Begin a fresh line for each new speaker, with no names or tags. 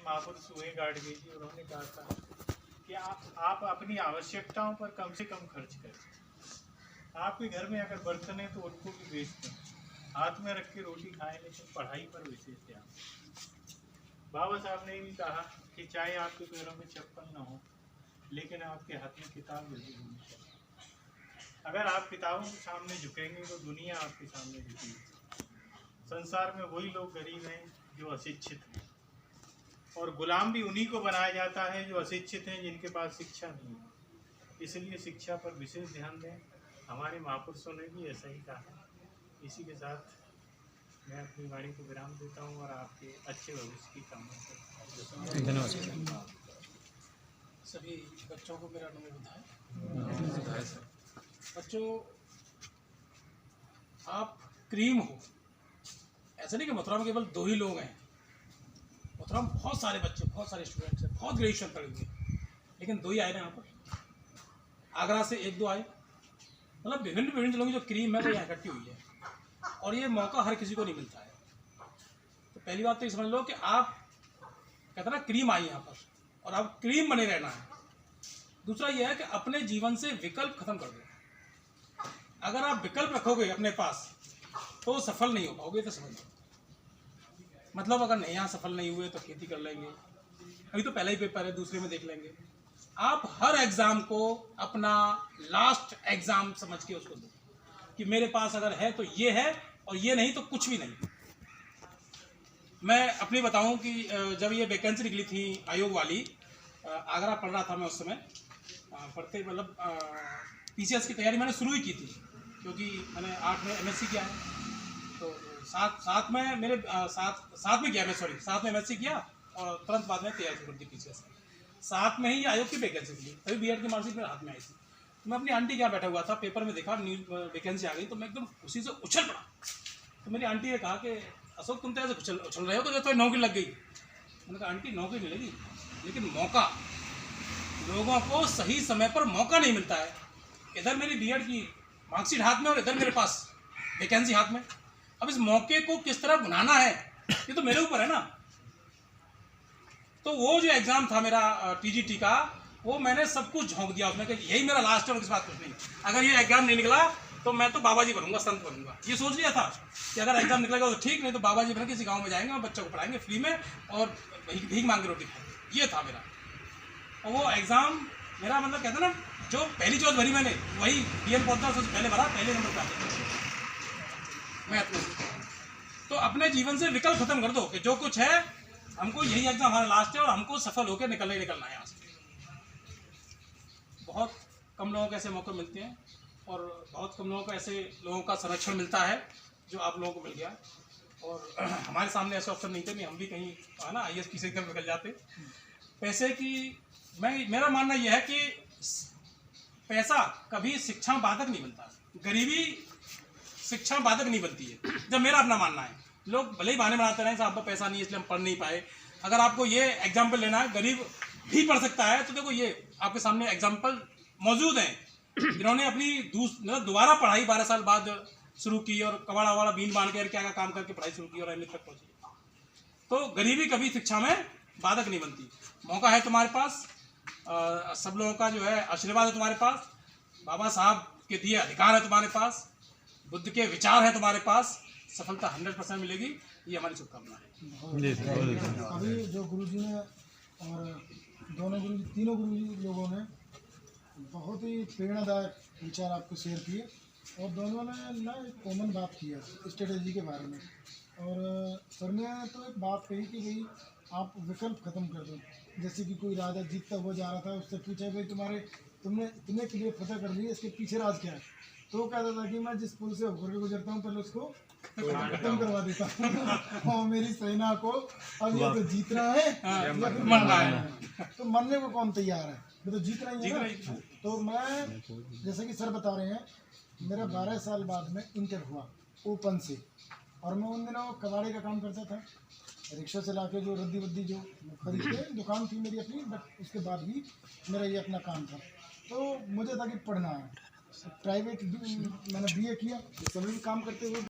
महापुरुष हुए गाडगे जी, उन्होंने कहा था कि आप अपनी आवश्यकताओं पर कम से कम खर्च करें। आपके घर में अगर बर्तन है तो उनको भी बेच दें, हाथ में रख के रोटी खाएं, लेकिन पढ़ाई पर विशेष ध्यान। बाबा साहब ने भी कहा कि चाहे आपके पैरों में चप्पल ना हो, लेकिन आपके हाथ में किताब जरूर होनी चाहिए। अगर आप किताबों के सामने झुकेंगे तो दुनिया आपके सामने झुकेगी। संसार में वही लोग गरीब हैं जो अशिक्षित हैं, और गुलाम भी उन्हीं को बनाया जाता है जो अशिक्षित हैं, जिनके पास शिक्षा नहीं है। इसलिए शिक्षा पर विशेष ध्यान दें। हमारे महापुरुषों ने भी ऐसा ही कहा। इसी के साथ मैं अपनी वाणी को विराम देता हूँ और आपके अच्छे भविष्य की कामना करता हूँ।
धन्यवाद। सभी बच्चों को मेरा नमस्कार। बच्चों, आप क्रीम हो, ऐसा नहीं कि मथुरा में केवल 2 ही लोग हैं। मथुरा में बहुत सारे बच्चे, बहुत सारे स्टूडेंट्स हैं, बहुत ग्रेजुएशन पढ़े हुए, लेकिन 2 ही आए ना यहाँ पर। आगरा से 1-2 आए, मतलब विभिन्न जिलों की जो क्रीम है वो यहाँ इकट्ठी हुई है, और ये मौका हर किसी को नहीं मिलता है। तो पहली बात तो ये समझ लो कि आप कहते ना क्रीम आई यहाँ पर, और आप क्रीम बने रहना है। दूसरा ये है कि अपने जीवन से विकल्प खत्म कर दो। अगर आप विकल्प रखोगे अपने पास तो सफल नहीं हो पाओगे, तो समझ लो। मतलब अगर नहीं यहाँ सफल नहीं हुए तो खेती कर लेंगे, अभी तो पहला ही पेपर है, दूसरे में देख लेंगे। आप हर एग्जाम को अपना लास्ट एग्जाम समझ के उसको दो कि मेरे पास अगर है तो ये है, और ये नहीं तो कुछ भी नहीं। मैं अपनी बताऊं कि जब ये वैकेंसी निकली थी आयोग वाली, आगरा पढ़ रहा था मैं उस समय। पढ़ते मतलब पीसीएस की तैयारी मैंने शुरू ही की थी, क्योंकि मैंने 8 में एमएससी किया है। तो साथ में मेरे साथ में किया, मैं सॉरी, साथ में एमएससी किया और तुरंत बाद में तैयारी शुरू कर दी पीसीएस की। साथ में ही आयोग की वैकेंसी मिली, तभी बीएड की मार्कशीट मेरे हाथ में आई थी। तो मैं अपनी आंटी के यहाँ बैठा हुआ था, पेपर में देखा न्यूज वैकेंसी आ गई, तो मैं एकदम खुशी से उछल पड़ा। तो मेरी आंटी ने कहा कि अशोक, तुम तो ऐसे उछल रहे हो तो नौकरी लग गई। मैंने कहा आंटी, नौकरी मिलेगी, लेकिन मौका, लोगों को सही समय पर मौका नहीं मिलता है। इधर मेरी बीएड की मार्कशीट हाथ में और इधर मेरे पास वैकेंसी हाथ में। अब इस मौके को किस तरह बनाना है, ये तो मेरे ऊपर है ना। तो वो जो एग्ज़ाम था मेरा टीजीटी का, वो मैंने सब कुछ झोंक दिया उसमें कि यही मेरा लास्ट है और किस बात कुछ नहीं। अगर ये एग्ज़ाम नहीं निकला तो मैं तो बाबा जी बनूंगा, संत बनूंगा। ये सोच लिया था कि अगर एग्ज़ाम निकलेगा तो ठीक, नहीं तो बाबा जी बन किसी गाँव में जाएंगे और बच्चों को पढ़ाएंगे फ्री में, और भीख मांग के रोटी खाएंगे। ये था मेरा। और वो एग्ज़ाम मेरा, मतलब कहते ना, जो पहली चौथ भरी मैंने, वही बीएड पहुंचना सबसे पहले भरा, पहले नंबर पे आता मैं अपने। तो अपने जीवन से विकल्प खत्म कर दो कि जो कुछ है, हमको यही एग्जाम हमारा लास्ट है और हमको सफल होकर निकलना है यहाँ से। बहुत कम लोगों को ऐसे मौके मिलते हैं, और बहुत कम लोगों को ऐसे लोगों का संरक्षण मिलता है जो आप लोगों को मिल गया। और हमारे सामने ऐसे ऑप्शन नहीं थे, नहीं हम भी कहीं है ना IAS की एकदम निकल जाते। पैसे की मेरा मानना यह है कि पैसा कभी शिक्षा बाधक नहीं बनता, गरीबी शिक्षा बाधक नहीं बनती है, जब मेरा अपना मानना है। लोग भले ही बहाने बनाते रहे साहब पैसा नहीं है इसलिए हम पढ़ नहीं पाए। अगर आपको ये एग्जाम्पल लेना है, गरीब भी पढ़ सकता है, तो देखो ये आपके सामने एग्जाम्पल मौजूद हैं जिन्होंने अपनी दोबारा पढ़ाई 12 साल बाद शुरू की, और कबाड़ा वाड़ा बीन बांध के क्या काम करके पढ़ाई शुरू की और एमए तक पहुंची। तो गरीबी कभी शिक्षा में बाधक नहीं बनती। मौका है तुम्हारे पास, सब लोगों का जो है आशीर्वाद है तुम्हारे पास, बाबा साहब के दिए अधिकार है तुम्हारे पास, बुद्ध के विचार है तुम्हारे पास, सफलता 100% मिलेगी। ये हमारी शुभकामना है।
अभी जो गुरुजी ने और तीनों गुरुजी लोगों ने बहुत ही प्रेरणादायक विचार आपको शेयर किए, और दोनों ने ना एक कॉमन बात की है स्ट्रेटेजी के बारे में। और सर ने तो एक बात कही कि भाई आप विकल्प खत्म कर दो। जैसे कि कोई राजा जीतता हुआ जा रहा था, उससे पूछा भाई तुमने किले फतेह कर लिए, इसके पीछे राज क्या है? तो वो कहता था कि मैं जिस पुल से होकर के गुजरता हूँ पहले उसको खत्म करवा देता हूँ और मेरी सेना को अब ये तो जीतना है या फिर मरना है। तो मरने को कौन तैयार है, मैं तो जीतना ही है ना। तो मैं, जैसे कि सर बता रहे हैं, मेरा 12 साल बाद में इंटर हुआ ओपन से, और मैं उन दिनों कबाड़े का काम करता था, रिक्शा चला के जो रद्दी वद्दी जो खरीद के, दुकान थी मेरी अपनी, बट उसके बाद भी मेरा ये अपना काम था। तो मुझे था कि पढ़ना है, प्राइवेट मैंने BA किया, इस समय भी काम करते हुए